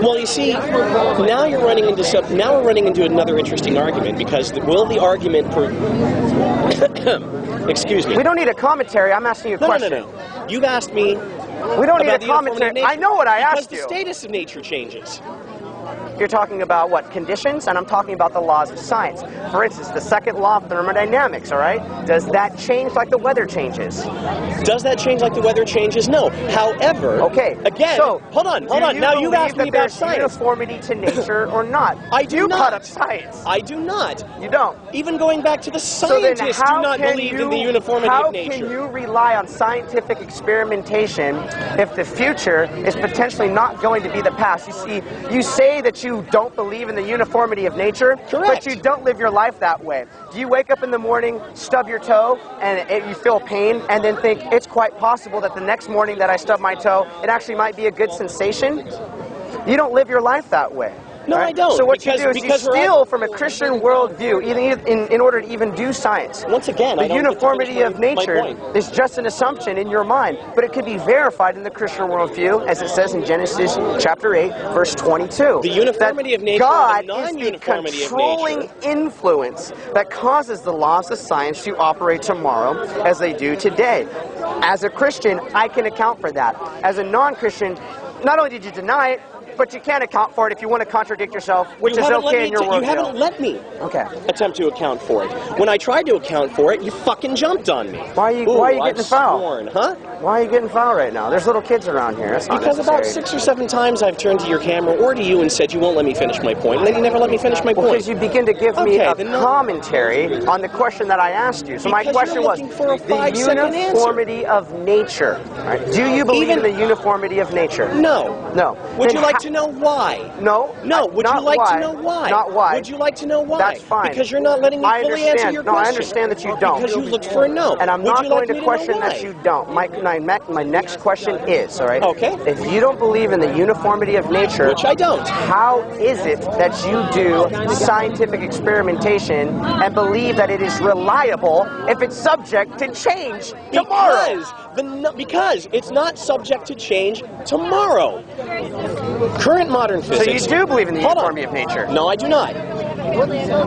Well, you see, now we're running into another interesting argument, because will the argument excuse me. We don't need a commentary. I'm asking you a question. No. You've asked me. We don't need a commentary. I know what I asked you. Because the status of nature changes. You're talking about what, conditions? And I'm talking about the laws of science. For instance, the second law of thermodynamics, all right? Does that change like the weather changes? Does that change like the weather changes? No. However, okay. Again, so, hold on. Now you asked me about science. Uniformity to nature or not? I do not. You cut up science. I do not. You don't. Even going back to the scientists do not believe in the uniformity of nature. How can you rely on scientific experimentation if the future is potentially not going to be the past? You see, you say that you don't believe in the uniformity of nature, correct, but you don't live your life that way. Do you wake up in the morning, stub your toe, and you feel pain, and then think, it's quite possible that the next morning that I stub my toe, it actually might be a good sensation? You don't live your life that way. No, right? I don't. So what you do is you steal from a Christian worldview in order to even do science. Once again, the uniformity of nature is just an assumption in your mind, but it could be verified in the Christian worldview, as it says in Genesis chapter 8, verse 22. The uniformity of nature, God the non-uniformity is the controlling influence that causes the laws of science to operate tomorrow as they do today. As a Christian, I can account for that. As a non-Christian, not only did you deny it, but you can't account for it if you want to contradict yourself, which is okay in your worldview. You haven't let me attempt to account for it. When I tried to account for it, you fucking jumped on me. Why are you getting foul? Huh? Why are you getting foul right now? There's little kids around here. That's not because necessary. About 6 or 7 times I've turned to your camera or to you and said you won't let me finish my point, and then you never let me finish my point. Because you begin to give me a commentary on the question that I asked you. So my question was, the uniformity of nature. Right? Do you believe in the uniformity of nature? No. No. Would you like to know why? No. No. Would you like to know why? Not why. Would you like to know why? That's fine. Because you're not letting me fully answer your question. No, I understand that you don't. Because you looked for a no. And I'm not going to question that you don't. My next question is, all right? Okay. If you don't believe in the uniformity of nature, which I don't, how is it that you do scientific experimentation and believe that it is reliable if it's subject to change tomorrow? Because it's not subject to change tomorrow. Current modern physics... So you do believe in the uniformity of nature? No, I do not.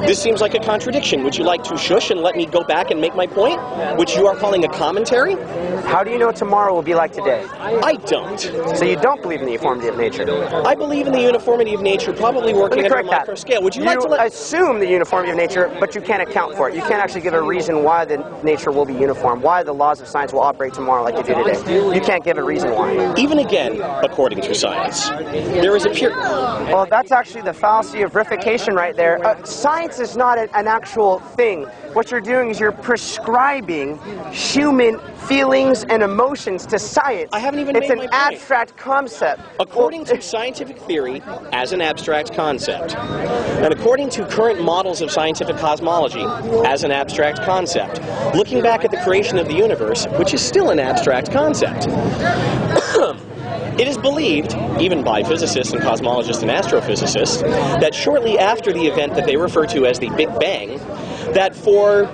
This seems like a contradiction. Would you like to shush and let me go back and make my point, which you are calling a commentary? How do you know what tomorrow will be like today? I don't. So you don't believe in the uniformity of nature? I believe in the uniformity of nature, probably working at a micro scale. Would you like to assume the uniformity of nature, but you can't account for it. You can't actually give a reason why the nature will be uniform, why the laws of science will operate tomorrow like they do today. You can't give a reason why. Even again, according to science, there is a pure... Well, that's actually the fallacy of verification right there. Science is not an actual thing. What you're doing is you're prescribing human feelings and emotions to science. I haven't even made my point. It's an abstract concept. According to scientific theory, as an abstract concept, and according to current models of scientific cosmology, as an abstract concept, looking back at the creation of the universe, which is still an abstract concept. It is believed, even by physicists and cosmologists and astrophysicists, that shortly after the event that they refer to as the Big Bang, that for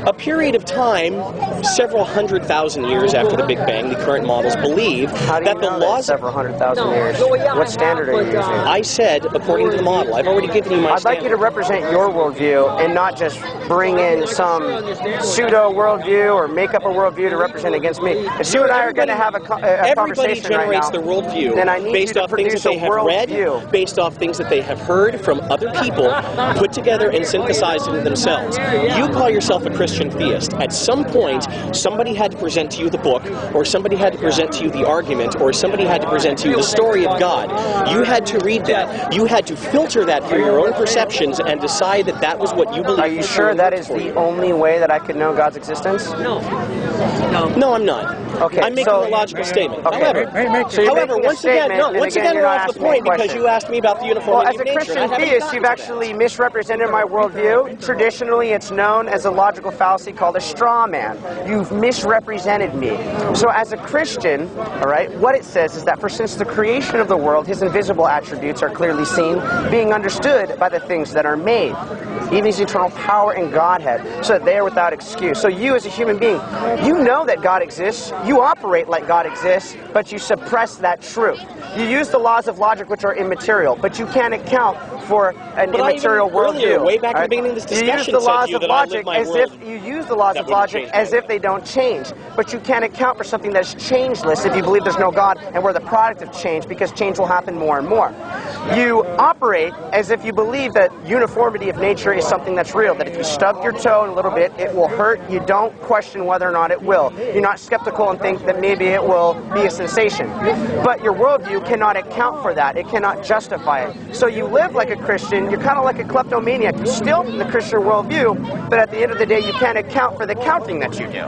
a period of time, several 100,000 years after the Big Bang, the current models believe that the laws... several 100,000 years? What standard are you using? I said, according to the model. I've already given you my standard. I'd like you to represent your worldview and not just bring in some pseudo worldview or make up a worldview to represent against me. If you and I are going to have a conversation everybody generates their worldview then I need based off things that they have read, based off things that they have heard from other people, put together and synthesized into themselves. You call yourself a Christian theist. At some point, somebody had to present to you the book, or somebody had to present to you the argument, or somebody had to present to you the story of God. You had to read that. You had to filter that through your own perceptions and decide that that was what you believed. Are you sure that is the only way that I could know God's existence? No, I'm not. Okay, I'm making a logical statement. Okay. However, once again, we're off the point because you asked me about the uniformity of nature. Well, as a Christian theist, you've actually misrepresented my worldview. Traditionally, it's known as a logical fallacy called a straw man. You've misrepresented me. So as a Christian, all right, what it says is that for since the creation of the world, his invisible attributes are clearly seen, being understood by the things that are made, even his eternal power and Godhead, so that they are without excuse. So you as a human being, you know that God exists, you operate like God exists, but you suppress that truth. You use the laws of logic, which are immaterial, but you can't account for an immaterial worldview. Way back at the beginning of this discussion, you use the laws of logic as if they don't change, but you can't account for something that's changeless if you believe there's no God and we're the product of change, because change will happen more and more. You operate as if you believe that uniformity of nature is something that's real, that if you stub your toe a little bit, it will hurt. You don't question whether or not it will. You're not skeptical and think that maybe it will be a sensation. But your worldview cannot account for that. It cannot justify it. So you live like a Christian. You're kind of like a kleptomaniac. You're still in the Christian worldview, but at the end of the day, you can't account for the counting that you do.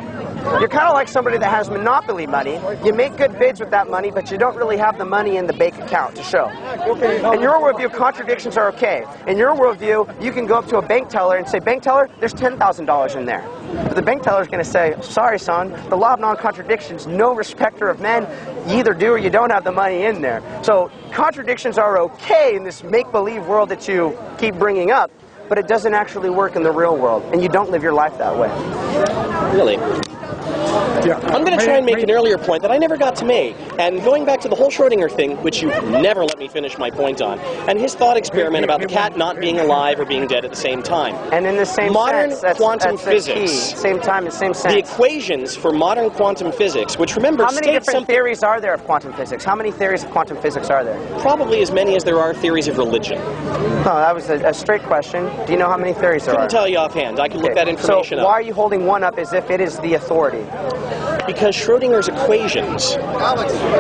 You're kind of like somebody that has monopoly money. You make good bids with that money, but you don't really have the money in the bank account to show. In your worldview, contradictions are okay. In your worldview, you can go up to a bank teller and say, "Bank teller, there's $10,000 in there." But the bank teller is going to say, "Sorry, son, the law of non-contradictions, no respecter of men. You either do or you don't have the money in there." So contradictions are okay in this make-believe world that you keep bringing up, but it doesn't actually work in the real world, and you don't live your life that way. Really? Yeah. I'm going to try and make an earlier point that I never got to make. And going back to the whole Schrodinger thing, which you never let me finish my point on, and his thought experiment about the cat not being alive or being dead at the same time. And in the same modern sense, quantum that's physics. Same time, the same sense. The equations for modern quantum physics, which remember, how many different theories are there of quantum physics? How many theories of quantum physics are there? Probably as many as there are theories of religion. No, that was a straight question. Do you know how many theories there are? Couldn't tell you offhand. I can look that information up. So why are you holding one up as if it is the authority? Because Schrodinger's equations,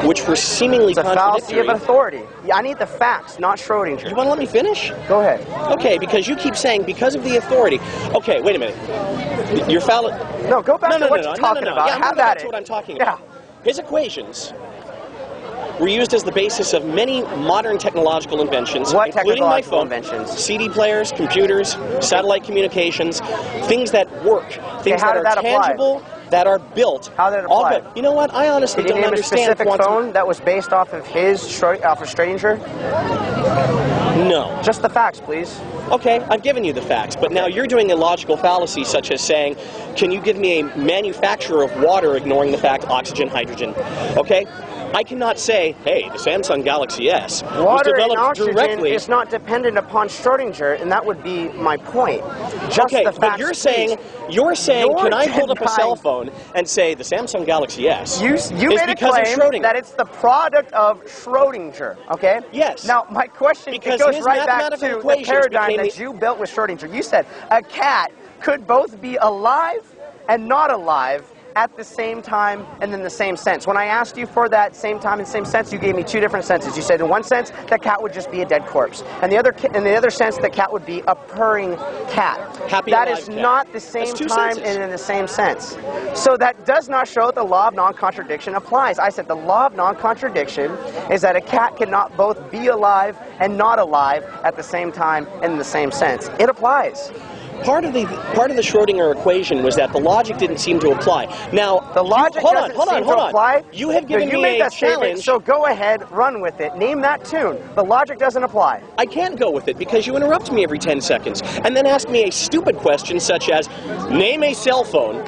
which were seemingly contradictory... It's a fallacy of authority. I need the facts, not Schrodinger. You want to let me finish? Go ahead. Okay, because you keep saying because of the authority. Okay, wait a minute. You're No, go back to what you're talking about. Yeah, Have at it. To what I'm talking about. His equations were used as the basis of many modern technological inventions, including my phone, CD players, computers, satellite communications, things that work, things that are tangible, that are built. How did it apply? You know what? I honestly don't understand. Did you name a specific phone that was based off of Schrodinger? No. Just the facts, please. Okay, I've given you the facts, but now you're doing a logical fallacy such as saying, can you give me a manufacturer of water ignoring the fact oxygen, hydrogen? Okay? I cannot say, hey, the Samsung Galaxy S was developed directly... is not dependent upon Schrodinger, and that would be my point. Just okay, the facts, but you're saying, can I hold up a cell phone and say the Samsung Galaxy S you made a claim that it's the product of Schrodinger, okay? Yes. Now, my question because goes right back to the paradigm that you built with Schrodinger. You said a cat could both be alive and not alive at the same time and in the same sense. When I asked you for that same time and same sense, you gave me two different senses. You said in one sense, the cat would just be a dead corpse. And in the other sense, the cat would be a purring cat. That is not the same time and in the same sense. So that does not show that the law of non-contradiction applies. I said the law of non-contradiction is that a cat cannot both be alive and not alive at the same time and in the same sense. It applies. Part of the Schrodinger equation was that the logic didn't seem to apply. Now, the logic doesn't seem to apply. You have given me a challenge. So go ahead, run with it. Name that tune. The logic doesn't apply. I can't go with it because you interrupt me every 10 seconds and then ask me a stupid question such as, name a cell phone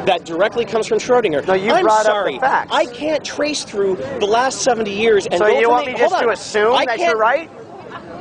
that directly comes from Schrodinger. No, you brought up the facts. I can't trace through the last 70 years and so go you want me just to assume that you're right?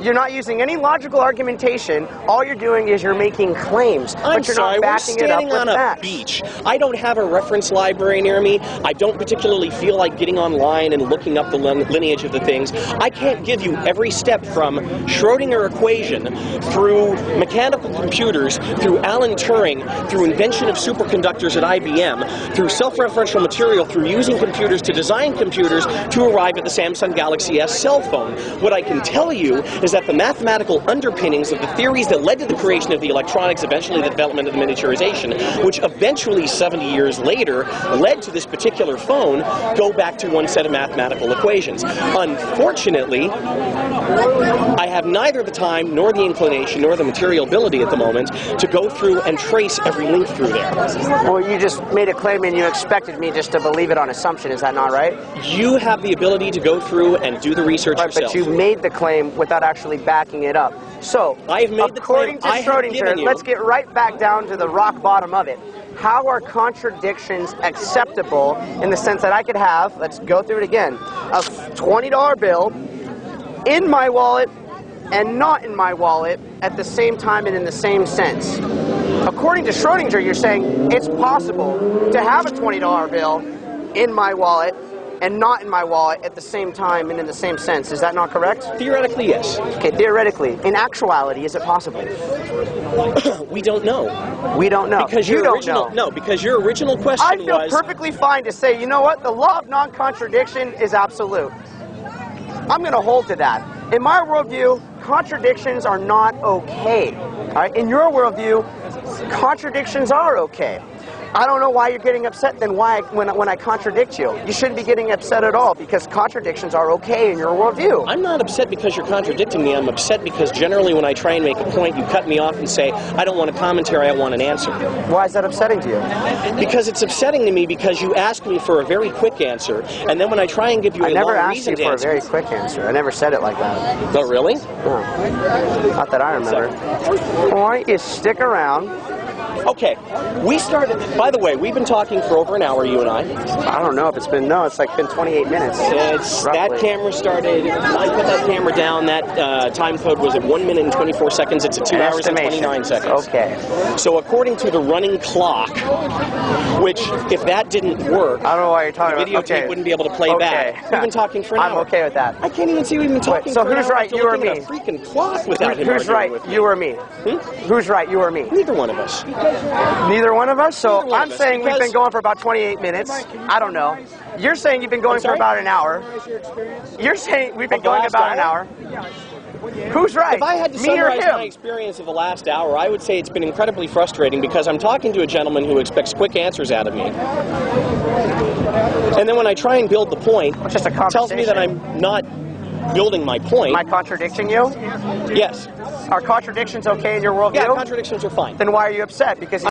You're not using any logical argumentation. All you're doing is you're making claims, but you're not backing it up with facts. We're standing on a beach. I don't have a reference library near me. I don't particularly feel like getting online and looking up the lineage of the things. I can't give you every step from Schrodinger equation through mechanical computers, through Alan Turing, through invention of superconductors at IBM, through self-referential material, through using computers to design computers to arrive at the Samsung Galaxy S cell phone. What I can tell you is is that the mathematical underpinnings of the theories that led to the creation of the electronics, eventually the development of the miniaturization, which eventually 70 years later led to this particular phone, go back to one set of mathematical equations. Unfortunately, I have neither the time nor the inclination nor the material ability at the moment to go through and trace every link through there. Well, you just made a claim and you expected me just to believe it on assumption. Is that not right? You have the ability to go through and do the research yourself. But you made the claim without actually backing it up. So, according to Schrodinger, let's get right back down to the rock bottom of it. How are contradictions acceptable in the sense that I could have, let's go through it again, a $20 bill in my wallet and not in my wallet at the same time and in the same sense? According to Schrodinger, you're saying it's possible to have a $20 bill in my wallet and not in my wallet at the same time and in the same sense. Is that not correct? Theoretically, yes. Okay, theoretically. In actuality, is it possible? We don't know. We don't know. Because you don't know. No, because your original question I feel perfectly fine to say, you know what, the law of non-contradiction is absolute. I'm going to hold to that. In my worldview, contradictions are not okay. All right? In your worldview, contradictions are okay. I don't know why you're getting upset then when I contradict you. You shouldn't be getting upset at all because contradictions are okay in your worldview. I'm not upset because you're contradicting me. I'm upset because generally when I try and make a point, you cut me off and say, I don't want a commentary, I want an answer. Why is that upsetting to you? Because it's upsetting to me because you ask me for a very quick answer, and then when I try and give you a long reasoned answer... I never asked you for a very quick answer. I never said it like that. Oh, really? No. Not that I remember. Why don't you stick around? Okay, we started, by the way, we've been talking for over an hour, you and I. I don't know if it's been, no, it's like been 28 minutes. That camera started, I put that camera down, that time code was at 1 minute and 24 seconds, it's at 2 hours and 29 seconds. Okay. So according to the running clock, which, if that didn't work, I don't know why you're talking the videotape wouldn't be able to play back. We've been talking for an hour. I'm okay with that. I can't even see we've been talking for an hour. So who's right, you or me? A freaking clock without him Who's right, you or me? Who's right, you or me? Neither one of us. Neither one of us? So I'm saying we've been going for about 28 minutes. I don't know. You're saying you've been going for about an hour. You're saying we've been going about an hour. Who's right? If I had to summarize my experience of the last hour, I would say it's been incredibly frustrating because I'm talking to a gentleman who expects quick answers out of me. And then when I try and build the point, it tells me that I'm not building my point. Am I contradicting you? Yes. Are contradictions okay in your worldview? Yeah, contradictions are fine. Then why are you upset? Because